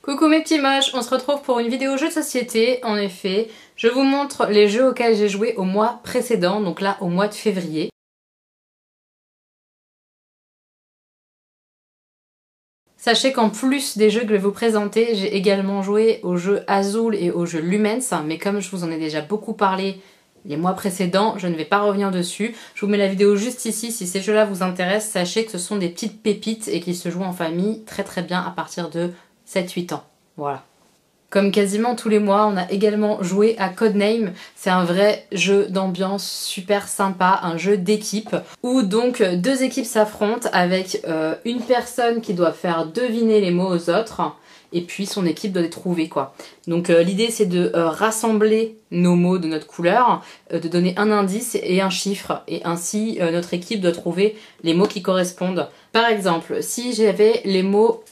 Coucou mes petits moches, on se retrouve pour une vidéo jeu de société. En effet, je vous montre les jeux auxquels j'ai joué au mois précédent, donc là au mois de février. Sachez qu'en plus des jeux que je vais vous présenter, j'ai également joué au jeu Azul et au jeu Lumens, mais comme je vous en ai déjà beaucoup parlé les mois précédents, je ne vais pas revenir dessus. Je vous mets la vidéo juste ici, si ces jeux-là vous intéressent, sachez que ce sont des petites pépites et qu'ils se jouent en famille très bien à partir de 7-8 ans. Voilà. Comme quasiment tous les mois, on a également joué à Codename. C'est un vrai jeu d'ambiance super sympa, un jeu d'équipe où donc deux équipes s'affrontent avec une personne qui doit faire deviner les mots aux autres et puis son équipe doit les trouver quoi. Donc l'idée c'est de rassembler nos mots de notre couleur, de donner un indice et un chiffre et ainsi notre équipe doit trouver les mots qui correspondent. Par exemple, si j'avais les mots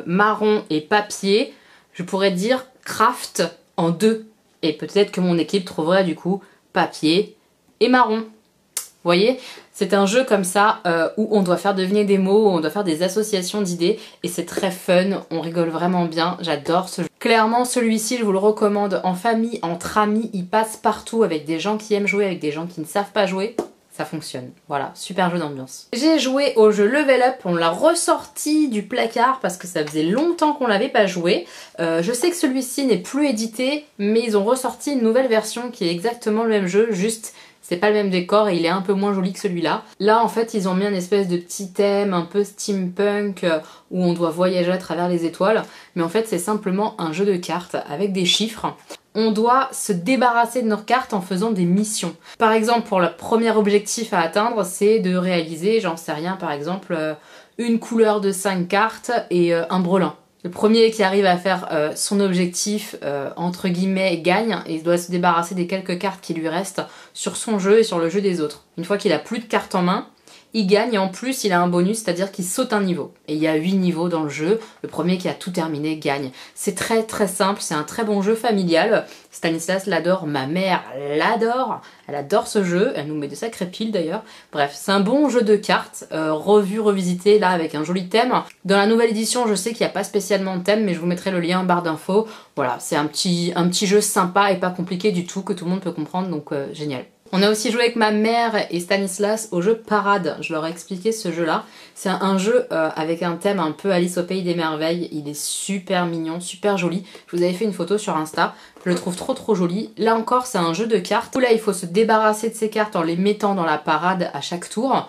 marron et papier, je pourrais dire craft en deux. Et peut-être que mon équipe trouverait du coup papier et marron. Vous voyez, c'est un jeu comme ça où on doit faire deviner des mots, où on doit faire des associations d'idées. Et c'est très fun, on rigole vraiment bien, j'adore ce jeu. Clairement celui-ci je vous le recommande en famille, entre amis, il passe partout avec des gens qui aiment jouer, avec des gens qui ne savent pas jouer. Ça fonctionne. Voilà, super jeu d'ambiance. J'ai joué au jeu Level Up, on l'a ressorti du placard parce que ça faisait longtemps qu'on l'avait pas joué. Je sais que celui-ci n'est plus édité, mais ils ont ressorti une nouvelle version qui est exactement le même jeu, juste c'est pas le même décor et il est un peu moins joli que celui-là. Là en fait ils ont mis un espèce de petit thème un peu steampunk où on doit voyager à travers les étoiles, mais en fait c'est simplement un jeu de cartes avec des chiffres. On doit se débarrasser de nos cartes en faisant des missions. Par exemple, pour le premier objectif à atteindre, c'est de réaliser, j'en sais rien, par exemple, une couleur de 5 cartes et un brelin. Le premier qui arrive à faire son objectif, entre guillemets, gagne et il doit se débarrasser des quelques cartes qui lui restent sur son jeu et sur le jeu des autres. Une fois qu'il a plus de cartes en main, il gagne et en plus il a un bonus, c'est-à-dire qu'il saute un niveau. Et il y a 8 niveaux dans le jeu, le premier qui a tout terminé gagne. C'est très simple, c'est un très bon jeu familial. Stanislas l'adore, ma mère l'adore, elle adore ce jeu, elle nous met de sacrées piles d'ailleurs. Bref, c'est un bon jeu de cartes, revu, revisité, là avec un joli thème. Dans la nouvelle édition, je sais qu'il n'y a pas spécialement de thème, mais je vous mettrai le lien en barre d'infos. Voilà, c'est un petit jeu sympa et pas compliqué du tout, que tout le monde peut comprendre, donc génial. On a aussi joué avec ma mère et Stanislas au jeu Parade, je leur ai expliqué ce jeu-là. C'est un jeu avec un thème un peu Alice au Pays des Merveilles, il est super mignon, super joli. Je vous avais fait une photo sur Insta, je le trouve trop joli. Là encore c'est un jeu de cartes où là il faut se débarrasser de ces cartes en les mettant dans la parade à chaque tour.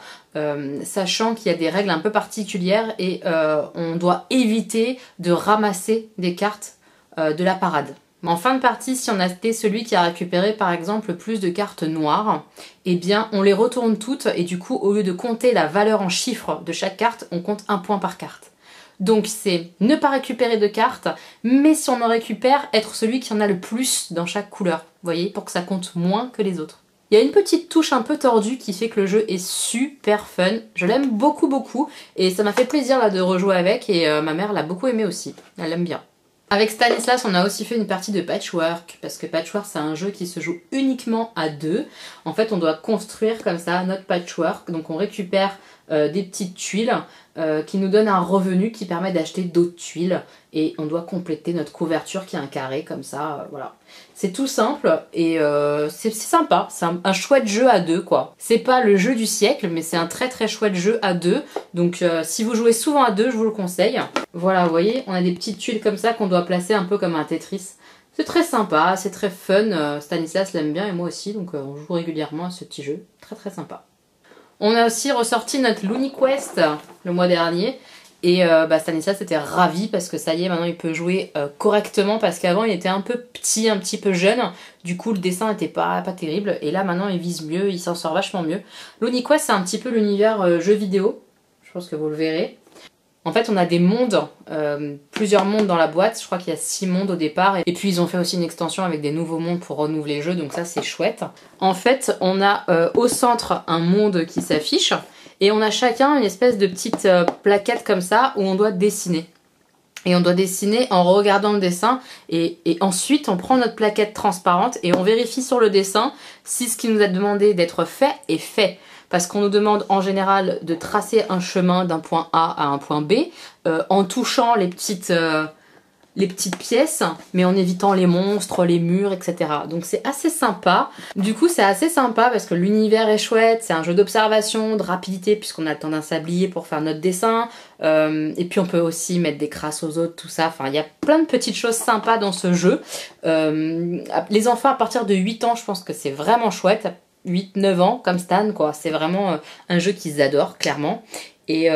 Sachant qu'il y a des règles un peu particulières et on doit éviter de ramasser des cartes de la parade. En fin de partie, si on a été celui qui a récupéré par exemple plus de cartes noires, eh bien on les retourne toutes et du coup au lieu de compter la valeur en chiffres de chaque carte, on compte un point par carte. Donc c'est ne pas récupérer de cartes, mais si on en récupère, être celui qui en a le plus dans chaque couleur, vous voyez, pour que ça compte moins que les autres. Il y a une petite touche un peu tordue qui fait que le jeu est super fun, je l'aime beaucoup et ça m'a fait plaisir là de rejouer avec et ma mère l'a beaucoup aimé aussi, elle l'aime bien. Avec Stanislas, on a aussi fait une partie de Patchwork, parce que Patchwork c'est un jeu qui se joue uniquement à deux. En fait, on doit construire comme ça notre patchwork, donc on récupère des petites tuiles qui nous donnent un revenu qui permet d'acheter d'autres tuiles et on doit compléter notre couverture qui est un carré comme ça, voilà. C'est tout simple et c'est sympa, c'est un chouette jeu à deux quoi. C'est pas le jeu du siècle mais c'est un très chouette jeu à deux, donc si vous jouez souvent à deux je vous le conseille. Voilà, vous voyez, on a des petites tuiles comme ça qu'on doit placer un peu comme un Tetris. C'est très sympa, c'est très fun, Stanislas l'aime bien et moi aussi, donc on joue régulièrement à ce petit jeu, très sympa. On a aussi ressorti notre Looney Quest le mois dernier et Stanislas était ravi parce que ça y est, maintenant il peut jouer correctement parce qu'avant il était un peu petit, un petit peu jeune, du coup le dessin n'était pas terrible et là maintenant il vise mieux, il s'en sort vachement mieux. Looney Quest c'est un petit peu l'univers jeu vidéo, je pense que vous le verrez. En fait, on a des mondes, plusieurs mondes dans la boîte. Je crois qu'il y a 6 mondes au départ. Et puis, ils ont fait aussi une extension avec des nouveaux mondes pour renouveler le jeu. Donc ça, c'est chouette. En fait, on a au centre un monde qui s'affiche. Et on a chacun une espèce de petite plaquette comme ça où on doit dessiner. Et on doit dessiner en regardant le dessin. Et ensuite, on prend notre plaquette transparente et on vérifie sur le dessin si ce qui nous a demandé d'être fait est fait. Parce qu'on nous demande en général de tracer un chemin d'un point A à un point B en touchant les petites les petites pièces, mais en évitant les monstres, les murs, etc. Donc c'est assez sympa. Du coup, c'est assez sympa parce que l'univers est chouette, c'est un jeu d'observation, de rapidité, puisqu'on a le temps d'un sablier pour faire notre dessin. Et puis on peut aussi mettre des crasses aux autres, tout ça. Enfin, il y a plein de petites choses sympas dans ce jeu. Les enfants à partir de 8 ans, je pense que c'est vraiment chouette. 8-9 ans, comme Stan, quoi. C'est vraiment un jeu qu'ils adorent, clairement. Et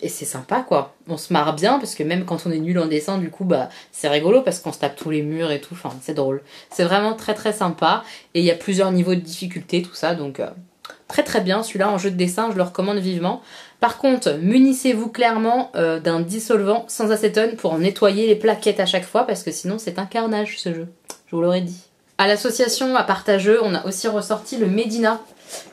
c'est sympa, quoi. On se marre bien parce que même quand on est nul en dessin, du coup, bah c'est rigolo parce qu'on se tape tous les murs et tout. Enfin, c'est drôle. C'est vraiment très très sympa. Et il y a plusieurs niveaux de difficulté, tout ça. Donc très très bien. Celui-là en jeu de dessin, je le recommande vivement. Par contre, munissez-vous clairement d'un dissolvant sans acétone pour nettoyer les plaquettes à chaque fois parce que sinon c'est un carnage ce jeu. Je vous l'aurais dit. À l'association à partageux, on a aussi ressorti le Medina.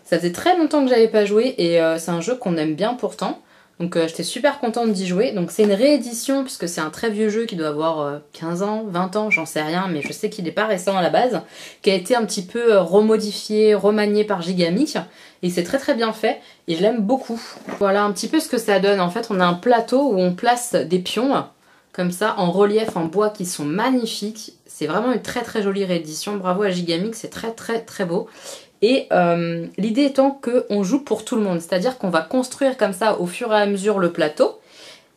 Ça faisait très longtemps que j'avais pas joué et c'est un jeu qu'on aime bien pourtant. Donc j'étais super contente d'y jouer. Donc c'est une réédition puisque c'est un très vieux jeu qui doit avoir 15 ans, 20 ans, j'en sais rien, mais je sais qu'il n'est pas récent à la base, qui a été un petit peu remodifié, remanié par Gigamic. Et c'est très très bien fait et je l'aime beaucoup. Voilà un petit peu ce que ça donne. En fait, on a un plateau où on place des pions comme ça en relief en bois qui sont magnifiques. C'est vraiment une très très jolie réédition. Bravo à Gigamic, c'est très très très beau. Et l'idée étant qu'on joue pour tout le monde, c'est-à-dire qu'on va construire comme ça au fur et à mesure le plateau,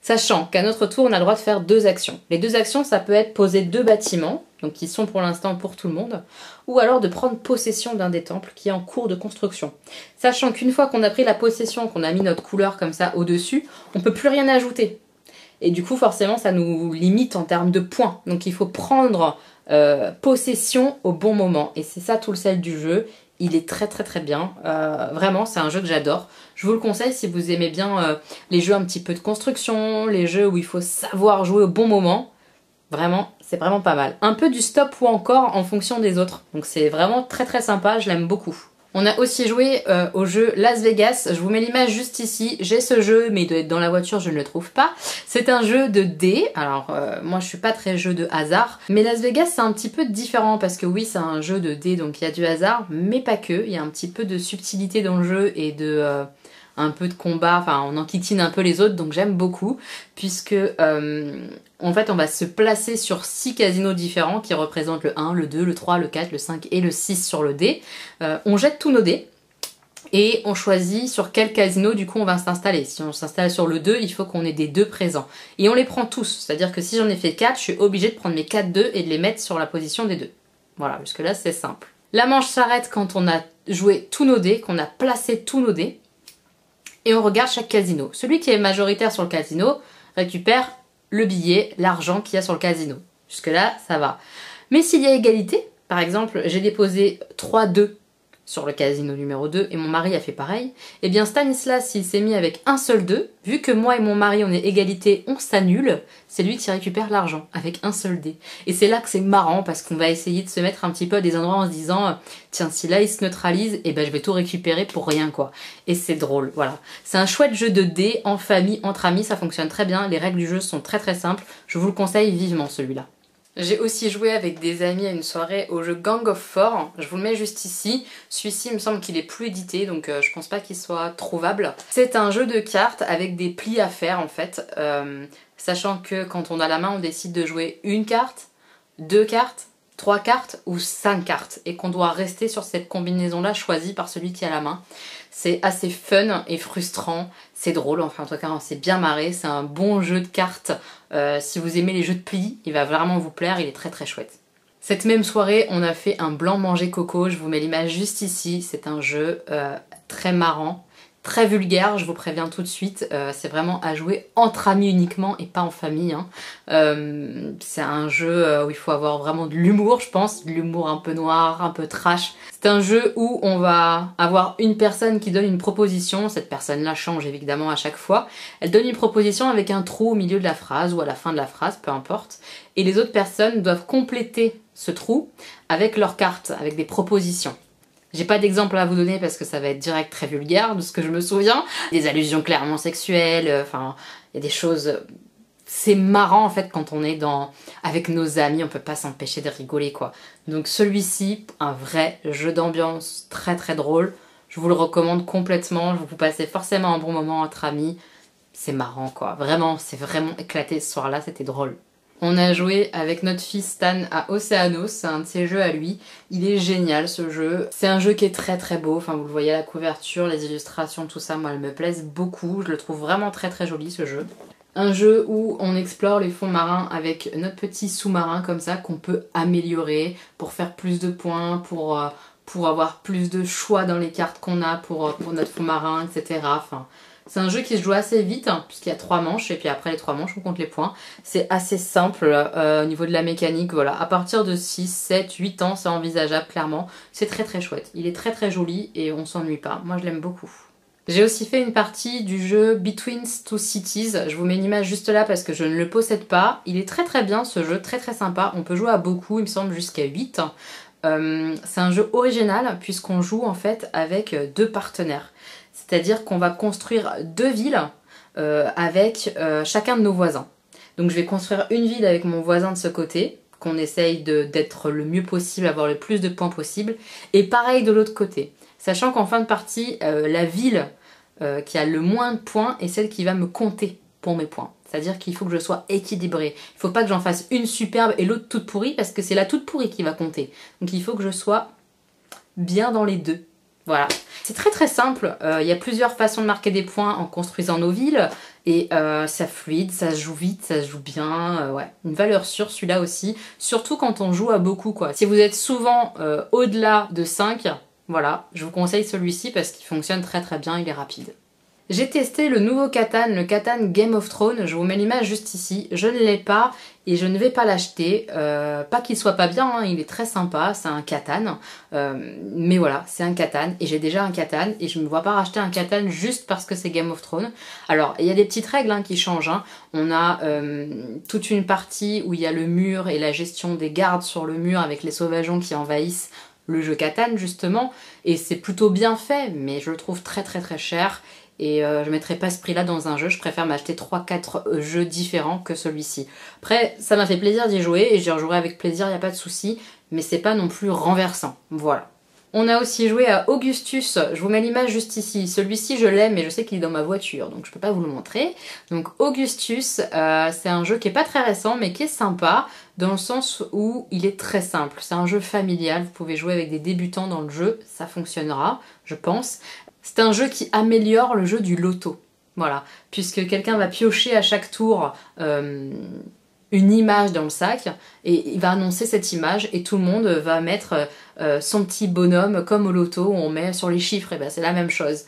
sachant qu'à notre tour on a le droit de faire 2 actions. Les 2 actions ça peut être poser 2 bâtiments, donc qui sont pour l'instant pour tout le monde, ou alors de prendre possession d'un des temples qui est en cours de construction. Sachant qu'une fois qu'on a pris la possession, qu'on a mis notre couleur comme ça au-dessus, on ne peut plus rien ajouter. Et du coup forcément ça nous limite en termes de points, donc il faut prendre possession au bon moment. Et c'est ça tout le sel du jeu. Il est très très très bien. Vraiment, c'est un jeu que j'adore. Je vous le conseille si vous aimez bien les jeux un petit peu de construction, les jeux où il faut savoir jouer au bon moment. Vraiment, c'est vraiment pas mal. Un peu du stop ou encore en fonction des autres. Donc c'est vraiment très très sympa, je l'aime beaucoup. On a aussi joué au jeu Las Vegas. Je vous mets l'image juste ici. J'ai ce jeu, mais il doit être dans la voiture, je ne le trouve pas. C'est un jeu de dés. Alors, moi, je suis pas très jeu de hasard. Mais Las Vegas, c'est un petit peu différent parce que oui, c'est un jeu de dés, donc il y a du hasard, mais pas que. Il y a un petit peu de subtilité dans le jeu et de... un peu de combat, enfin on enquiquine un peu les autres, donc j'aime beaucoup, puisque en fait on va se placer sur 6 casinos différents qui représentent le 1, le 2, le 3, le 4, le 5 et le 6 sur le dé. On jette tous nos dés et on choisit sur quel casino du coup on va s'installer. Si on s'installe sur le 2, il faut qu'on ait des 2 présents. Et on les prend tous, c'est-à-dire que si j'en ai fait 4, je suis obligée de prendre mes 4 2 et de les mettre sur la position des 2. Voilà, jusque là c'est simple. La manche s'arrête quand on a joué tous nos dés, qu'on a placé tous nos dés. Et on regarde chaque casino. Celui qui est majoritaire sur le casino récupère le billet, l'argent qu'il y a sur le casino. Jusque là, ça va. Mais s'il y a égalité, par exemple, j'ai déposé 3 2 sur le casino numéro 2 et mon mari a fait pareil, eh bien Stanislas, s'il s'est mis avec un seul 2, vu que moi et mon mari on est égalité, on s'annule, c'est lui qui récupère l'argent avec un seul dé. Et c'est là que c'est marrant parce qu'on va essayer de se mettre un petit peu à des endroits en se disant tiens, si là il se neutralise, eh ben je vais tout récupérer pour rien quoi. Et c'est drôle, voilà. C'est un chouette jeu de dés en famille, entre amis, ça fonctionne très bien, les règles du jeu sont très très simples, je vous le conseille vivement celui-là. J'ai aussi joué avec des amis à une soirée au jeu Gang of Four. Je vous le mets juste ici. Celui-ci, il me semble qu'il est plus édité, donc je pense pas qu'il soit trouvable. C'est un jeu de cartes avec des plis à faire en fait. Sachant que quand on a la main, on décide de jouer une carte, 2 cartes, 3 cartes ou 5 cartes. Et qu'on doit rester sur cette combinaison-là choisie par celui qui a la main. C'est assez fun et frustrant, c'est drôle, enfin en tout cas on s'est bien marré, c'est un bon jeu de cartes. Si vous aimez les jeux de plis, il va vraiment vous plaire, il est très très chouette. Cette même soirée, on a fait un blanc manger coco, je vous mets l'image juste ici, c'est un jeu très marrant, très vulgaire, je vous préviens tout de suite, c'est vraiment à jouer entre amis uniquement et pas en famille. Hein. C'est un jeu où il faut avoir vraiment de l'humour, je pense, de l'humour un peu noir, un peu trash. C'est un jeu où on va avoir une personne qui donne une proposition, cette personne-là change évidemment à chaque fois. Elle donne une proposition avec un trou au milieu de la phrase ou à la fin de la phrase, peu importe. Et les autres personnes doivent compléter ce trou avec leurs cartes, avec des propositions. J'ai pas d'exemple à vous donner parce que ça va être direct très vulgaire de ce que je me souviens. Des allusions clairement sexuelles, enfin, il y a des choses... C'est marrant en fait quand on est avec nos amis, on peut pas s'empêcher de rigoler quoi. Donc celui-ci, un vrai jeu d'ambiance très très drôle. Je vous le recommande complètement, vous passez forcément un bon moment entre amis. C'est marrant quoi, vraiment, c'est vraiment éclaté ce soir-là, c'était drôle. On a joué avec notre fils Stan à Océanos, c'est un de ses jeux à lui. Il est génial ce jeu. C'est un jeu qui est très très beau, enfin vous le voyez à la couverture, les illustrations, tout ça, moi elles me plaisent beaucoup. Je le trouve vraiment très très joli ce jeu. Un jeu où on explore les fonds marins avec notre petit sous-marin comme ça qu'on peut améliorer pour faire plus de points, pour avoir plus de choix dans les cartes qu'on a pour notre fond marin, etc. Enfin, c'est un jeu qui se joue assez vite, hein, puisqu'il y a 3 manches, et puis après les 3 manches on compte les points. C'est assez simple au niveau de la mécanique, voilà. À partir de 6, 7, 8 ans, c'est envisageable clairement. C'est très très chouette. Il est très très joli et on s'ennuie pas. Moi je l'aime beaucoup. J'ai aussi fait une partie du jeu Between Two Cities, je vous mets une image juste là parce que je ne le possède pas. Il est très très bien ce jeu, très très sympa, on peut jouer à beaucoup, il me semble jusqu'à 8. C'est un jeu original puisqu'on joue en fait avec 2 partenaires. C'est-à-dire qu'on va construire 2 villes avec chacun de nos voisins. Donc je vais construire une ville avec mon voisin de ce côté, qu'on essaye d'être le mieux possible, avoir le plus de points possible, et pareil de l'autre côté. Sachant qu'en fin de partie, la ville qui a le moins de points est celle qui va me compter pour mes points. C'est-à-dire qu'il faut que je sois équilibrée. Il ne faut pas que j'en fasse une superbe et l'autre toute pourrie, parce que c'est la toute pourrie qui va compter. Donc il faut que je sois bien dans les deux. Voilà. C'est très très simple. Il y a plusieurs façons de marquer des points en construisant nos villes. Et ça fluide, ça se joue vite, ça se joue bien. Ouais. Une valeur sûre celui-là aussi. Surtout quand on joue à beaucoup, quoi. Si vous êtes souvent au-delà de 5... Voilà, je vous conseille celui-ci parce qu'il fonctionne très très bien, il est rapide. J'ai testé le nouveau Catan, le Catan Game of Thrones, je vous mets l'image juste ici. Je ne l'ai pas et je ne vais pas l'acheter. Pas qu'il soit pas bien, hein, il est très sympa, c'est un Catan. Mais voilà, c'est un Catan et j'ai déjà un Catan et je ne me vois pas racheter un Catan juste parce que c'est Game of Thrones. Alors, il y a des petites règles hein, qui changent. Hein. On a toute une partie où il y a le mur et la gestion des gardes sur le mur avec les sauvageons qui envahissent le jeu Catan justement, et c'est plutôt bien fait, mais je le trouve très très très cher, et je mettrai pas ce prix là dans un jeu, je préfère m'acheter 3-4 jeux différents que celui-ci. Après, ça m'a fait plaisir d'y jouer, et j'y rejouerai avec plaisir, y a pas de souci, mais c'est pas non plus renversant, voilà. On a aussi joué à Augustus, je vous mets l'image juste ici. Celui-ci je l'aime mais je sais qu'il est dans ma voiture donc je peux pas vous le montrer. Donc Augustus, c'est un jeu qui est pas très récent mais qui est sympa dans le sens où il est très simple. C'est un jeu familial, vous pouvez jouer avec des débutants dans le jeu, ça fonctionnera, je pense. C'est un jeu qui améliore le jeu du loto. Voilà, puisque quelqu'un va piocher à chaque tour une image dans le sac et il va annoncer cette image et tout le monde va mettre son petit bonhomme comme au loto où on met sur les chiffres, et ben c'est la même chose.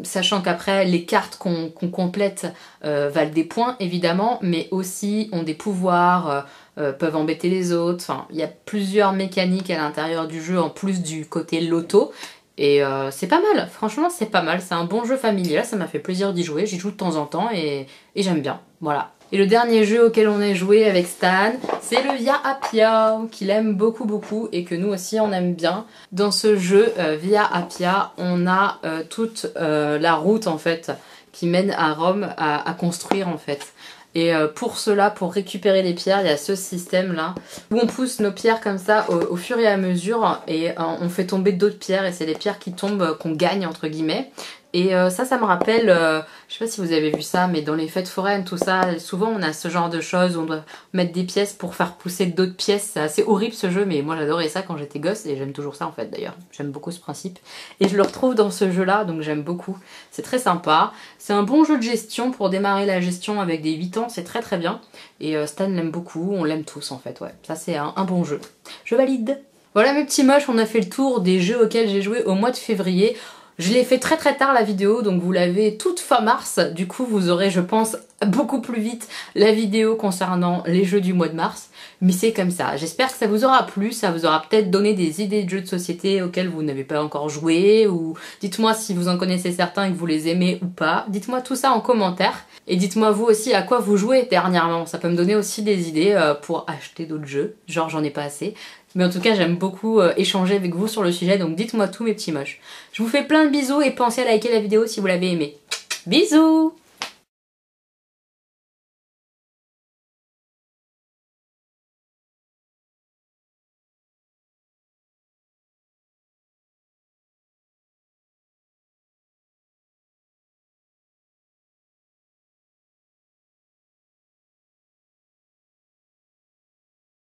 Sachant qu'après les cartes qu'on complète valent des points évidemment, mais aussi ont des pouvoirs, peuvent embêter les autres, enfin il y a plusieurs mécaniques à l'intérieur du jeu en plus du côté loto. Et c'est pas mal, franchement c'est pas mal, c'est un bon jeu familial, ça m'a fait plaisir d'y jouer, j'y joue de temps en temps et j'aime bien, voilà. Et le dernier jeu auquel on a joué avec Stan, c'est le Via Appia, qu'il aime beaucoup beaucoup et que nous aussi on aime bien. Dans ce jeu Via Appia, on a toute la route en fait qui mène à Rome à construire en fait. Et pour cela, pour récupérer les pierres, il y a ce système là où on pousse nos pierres comme ça au fur et à mesure et on fait tomber d'autres pierres et c'est les pierres qui tombent qu'on gagne entre guillemets. Et ça me rappelle, je sais pas si vous avez vu ça, mais dans les fêtes foraines, tout ça, souvent on a ce genre de choses où on doit mettre des pièces pour faire pousser d'autres pièces. C'est assez horrible ce jeu, mais moi j'adorais ça quand j'étais gosse et j'aime toujours ça en fait d'ailleurs. J'aime beaucoup ce principe. Et je le retrouve dans ce jeu là, donc j'aime beaucoup. C'est très sympa. C'est un bon jeu de gestion pour démarrer la gestion avec des 8 ans, c'est très très bien. Et Stan l'aime beaucoup, on l'aime tous en fait, ouais. Ça c'est un bon jeu. Je valide. Voilà mes petits moches, on a fait le tour des jeux auxquels j'ai joué au mois de février. Je l'ai fait très très tard la vidéo, donc vous l'avez toute fin mars, du coup vous aurez je pense beaucoup plus vite la vidéo concernant les jeux du mois de mars, mais c'est comme ça. J'espère que ça vous aura plu, ça vous aura peut-être donné des idées de jeux de société auxquels vous n'avez pas encore joué, ou dites-moi si vous en connaissez certains et que vous les aimez ou pas, dites-moi tout ça en commentaire, et dites-moi vous aussi à quoi vous jouez dernièrement, ça peut me donner aussi des idées pour acheter d'autres jeux, genre j'en ai pas assez. Mais en tout cas, j'aime beaucoup échanger avec vous sur le sujet, donc dites-moi tout mes petits moches. Je vous fais plein de bisous et pensez à liker la vidéo si vous l'avez aimée. Bisous!